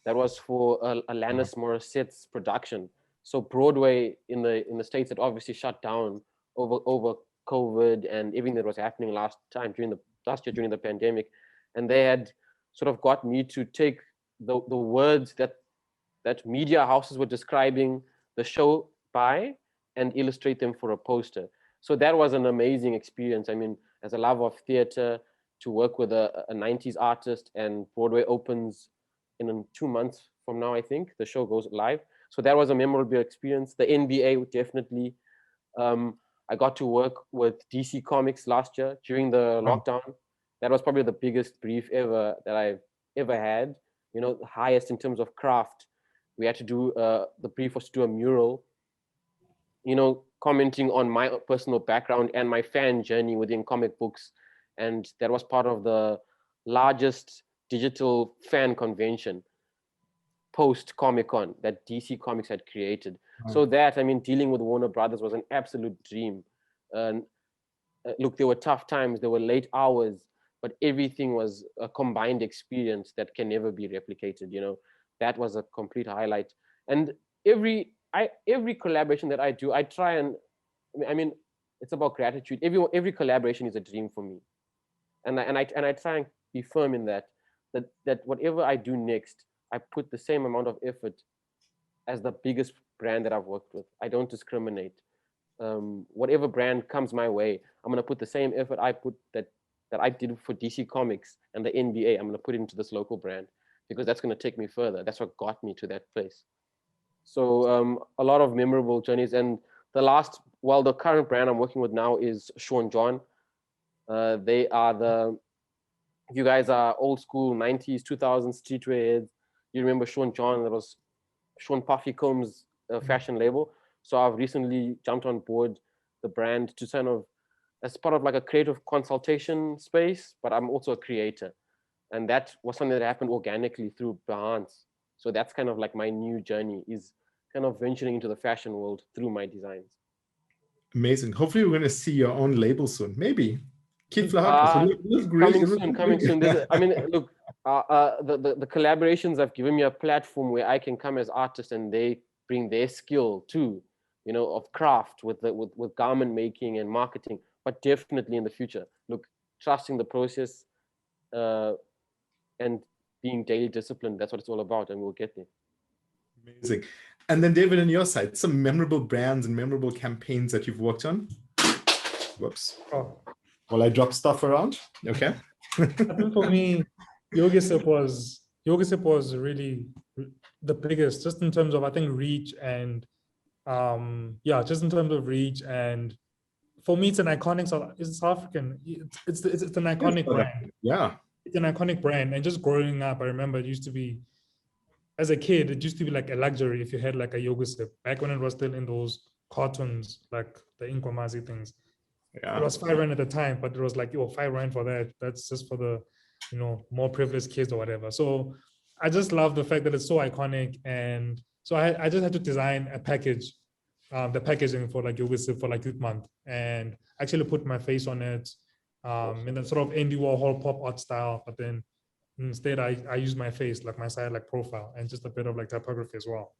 that was for Alanis Morissette's production. So Broadway in the States had obviously shut down over COVID and everything that was happening last year during the pandemic, and they had sort of got me to take the words that media houses were describing the show by and illustrate them for a poster. So that was an amazing experience. I mean, as a lover of theater, to work with a 90s artist, and Broadway opens in 2 months from now, I think. The show goes live. So that was a memorable experience. The NBA, definitely. I got to work with DC Comics last year during the lockdown. That was probably the biggest brief ever that I've ever had. You know, the highest in terms of craft. We had to do, the brief was to do a mural, you know, commenting on my personal background and my fan journey within comic books. And that was part of the largest digital fan convention post Comic-Con that DC Comics had created. So that, I mean, dealing with Warner Brothers was an absolute dream. Look, there were tough times, there were late hours, but everything was a combined experience that can never be replicated. You know, that was a complete highlight. And every collaboration that I do, I try and, I mean, it's about gratitude. Every collaboration is a dream for me, and I try and be firm in that whatever I do next, I put the same amount of effort as the biggest brand that I've worked with. I don't discriminate. Whatever brand comes my way, I'm gonna put the same effort I put that I did for DC Comics and the NBA. I'm gonna put it into this local brand, because that's gonna take me further. That's what got me to that place. So a lot of memorable journeys. And the current brand I'm working with now is Sean John. They are you guys are old school 90s, 2000s streetwear heads. You remember Sean John? That was Sean Puffy Combs' fashion label. So I've recently jumped on board the brand to kind of, as part of like a creative consultation space, but I'm also a creator. And that was something that happened organically through Behance. So that's kind of like my new journey, is kind of venturing into the fashion world through my designs. Amazing. Hopefully we're going to see your own label soon. Maybe. Keep Vlahakis. Coming soon. I mean, look, the collaborations have given me a platform where I can come as artists and they bring their skill too, you know, of craft with garment making and marketing. But definitely in the future, look, trusting the process and being daily disciplined. That's what it's all about, and we'll get there. Amazing. And then David, on your side, some memorable brands and memorable campaigns that you've worked on. Whoops. Oh. Well, I dropped stuff around. Okay. I think for me, Yogisip was really the biggest, just in terms of, I think, reach and just in terms of reach. And for me, it's an iconic it's South African. It's an iconic brand. Yeah. It's an iconic brand. And just growing up, I remember it used to be, as a kid, it used to be like a luxury if you had like a Yogisip, back when it was still in those cartons, like the Inkwamazi things. Yeah. It was R5 at the time, but it was like, R5 for that. That's just for the, more privileged kids or whatever. So I just love the fact that it's so iconic. And so I just had to design a package, the packaging for like Yogisip for like Youth Month, and actually put my face on it in a sort of Andy Warhol pop art style. But then instead I used my face, like my side, like profile, and just a bit of like typography as well.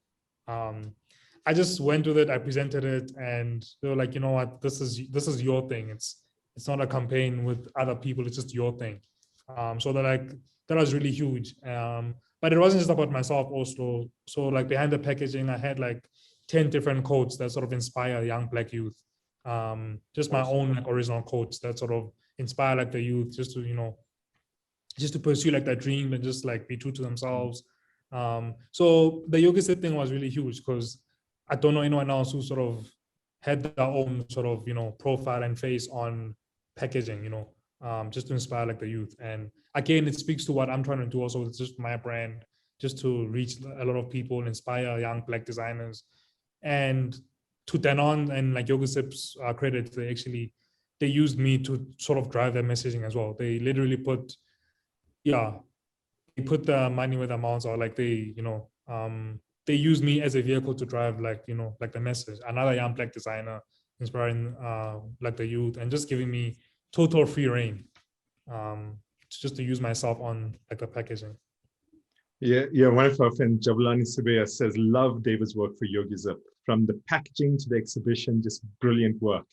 I just went with it. I presented it, and they were like, you know what, this is your thing. It's not a campaign with other people. It's just your thing. So that was really huge. But it wasn't just about myself also. So like behind the packaging, I had like 10 different quotes that sort of inspire young Black youth. Just my own like original quotes that sort of inspire like the youth just to pursue like that dream and just like be true to themselves. So the Yogisip thing was really huge, because I don't know anyone else who sort of had their own sort of, profile and face on packaging, just to inspire like the youth. And again, it speaks to what I'm trying to do also. It's just my brand, just to reach a lot of people, inspire young Black designers. And to Danon and like Yogisip's credit, they used me to sort of drive their messaging as well. They literally put the money where their mouths are. Like they use me as a vehicle to drive like the message. Another young Black designer inspiring like the youth, and just giving me total free reign just to use myself on like the packaging. Yeah. One of our friends, Tshabalala says, love David's work for Yogi Zip. From the packaging to the exhibition, just brilliant work.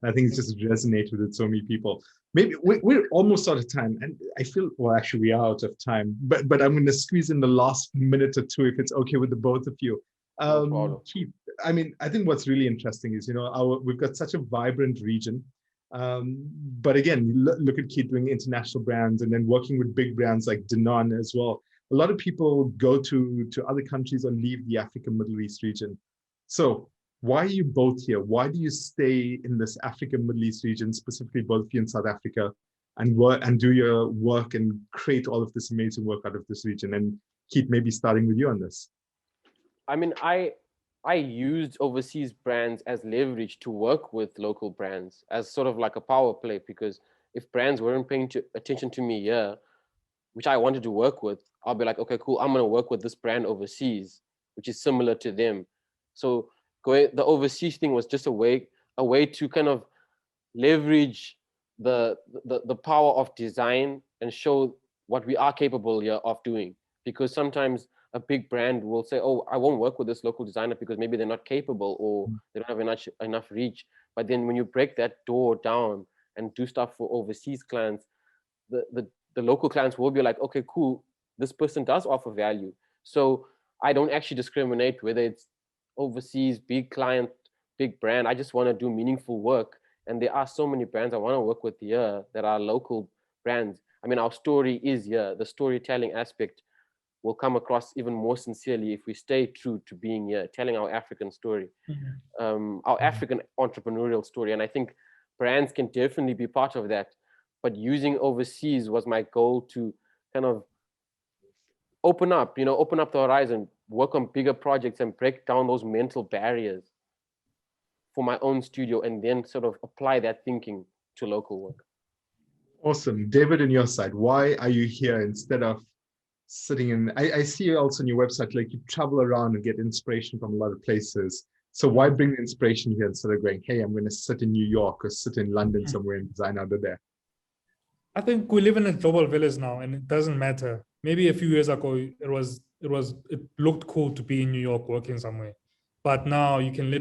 I think it's just resonated with so many people. Maybe we're almost out of time, and I feel, well, actually we are out of time, but I'm going to squeeze in the last minute or two if it's okay with the both of you. No problem. Keith, I mean, I think what's really interesting is, we've got such a vibrant region. But again, you look at Keith doing international brands and then working with big brands like Danone as well. A lot of people go to other countries or leave the African Middle East region. So why are you both here? Why do you stay in this African Middle East region, specifically both of you in South Africa, and work and do your work and create all of this amazing work out of this region? And Keith, maybe starting with you on this. I mean, I used overseas brands as leverage to work with local brands as sort of like a power play, because if brands weren't paying attention to me here, which I wanted to work with, I'll be like, okay, cool, I'm going to work with this brand overseas, which is similar to them. So the overseas thing was just a way to kind of leverage the power of design and show what we are capable here of doing. Because sometimes a big brand will say, oh, I won't work with this local designer because maybe they're not capable or they don't have enough reach. But then when you break that door down and do stuff for overseas clients, the local clients will be like, okay, cool, this person does offer value. So I don't actually discriminate whether it's overseas, big client, big brand. I just want to do meaningful work. And there are so many brands I want to work with here that are local brands. I mean, our story is here. The storytelling aspect will come across even more sincerely if we stay true to being here, telling our African story, our African entrepreneurial story. And I think brands can definitely be part of that. But using overseas was my goal to kind of open up the horizon, work on bigger projects and break down those mental barriers for my own studio, and then sort of apply that thinking to local work. Awesome. David, on your side, why are you here instead of sitting in, I see also on your website, like you travel around and get inspiration from a lot of places. So why bring the inspiration here instead of going, hey, I'm going to sit in New York or sit in London somewhere and design out of there? I think we live in a global village now, and it doesn't matter. Maybe a few years ago, it looked cool to be in New York working somewhere, but now you can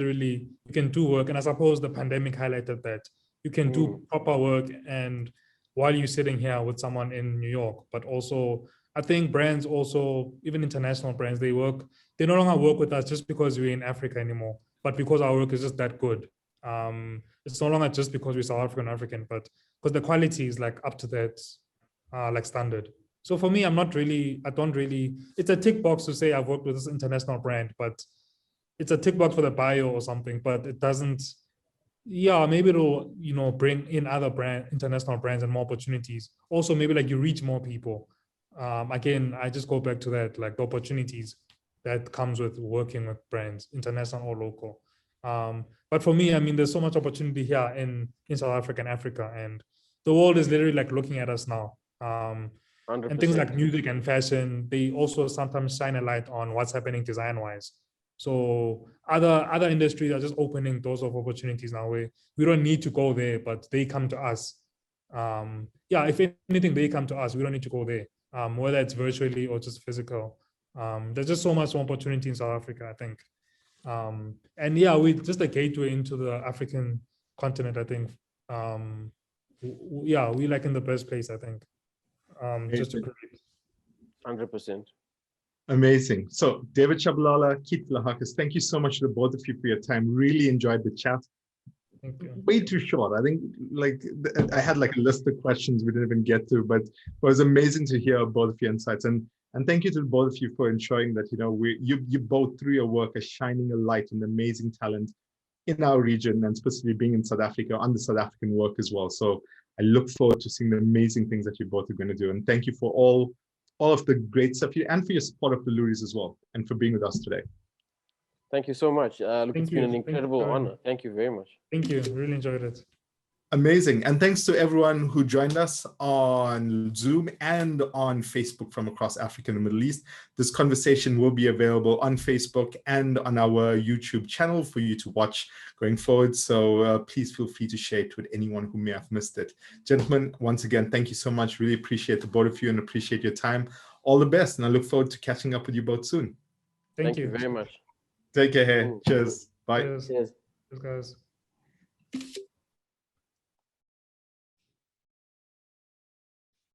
do work. And I suppose the pandemic highlighted that you can do proper work, and while you're sitting here with someone in New York. But also, I think brands also, even international brands, they no longer work with us just because we're in Africa anymore, but because our work is just that good. It's no longer just because we're South African, but because the quality is like up to that like standard. So for me, it's a tick box to say I've worked with this international brand, but it's a tick box for the bio or something, but it doesn't, maybe it'll, bring in other international brands and more opportunities. Also, maybe like you reach more people. Again, I just go back to that, like the opportunities that comes with working with brands, international or local. But for me, I mean, there's so much opportunity here in South Africa and Africa, and the world is literally like looking at us now. 100%. And things like music and fashion, they also sometimes shine a light on what's happening design-wise. So other industries are just opening doors of opportunities now. We don't need to go there, but they come to us. If anything, they come to us. We don't need to go there, whether it's virtually or just physical. There's just so much more opportunity in South Africa, I think. We just a gateway into the African continent, I think. We like in the best place, I think. Just to create. 100%. Amazing. So David Tshabalala, Keith Vlahakis, thank you so much to both of you for your time. Really enjoyed the chat. Thank you. Way too short. I think I had like a list of questions we didn't even get to, but it was amazing to hear both of your insights. And thank you to both of you for ensuring that, you both through your work are shining a light on amazing talent in our region, and specifically being in South Africa on the South African work as well. So I look forward to seeing the amazing things that you both are going to do. And thank you for all of the great stuff and for your support of the Loeries as well, and for being with us today. Thank you so much. Look, it's been an incredible honor. Thank you very much. Thank you. Really enjoyed it. Amazing. And thanks to everyone who joined us on Zoom and on Facebook from across Africa and the Middle East. This conversation will be available on Facebook and on our YouTube channel for you to watch going forward. So please feel free to share it with anyone who may have missed it. Gentlemen, once again, thank you so much. Really appreciate the both of you and appreciate your time. All the best. And I look forward to catching up with you both soon. Thank you very much. Take care. Cheers. Bye. Cheers. Cheers. Cheers, guys.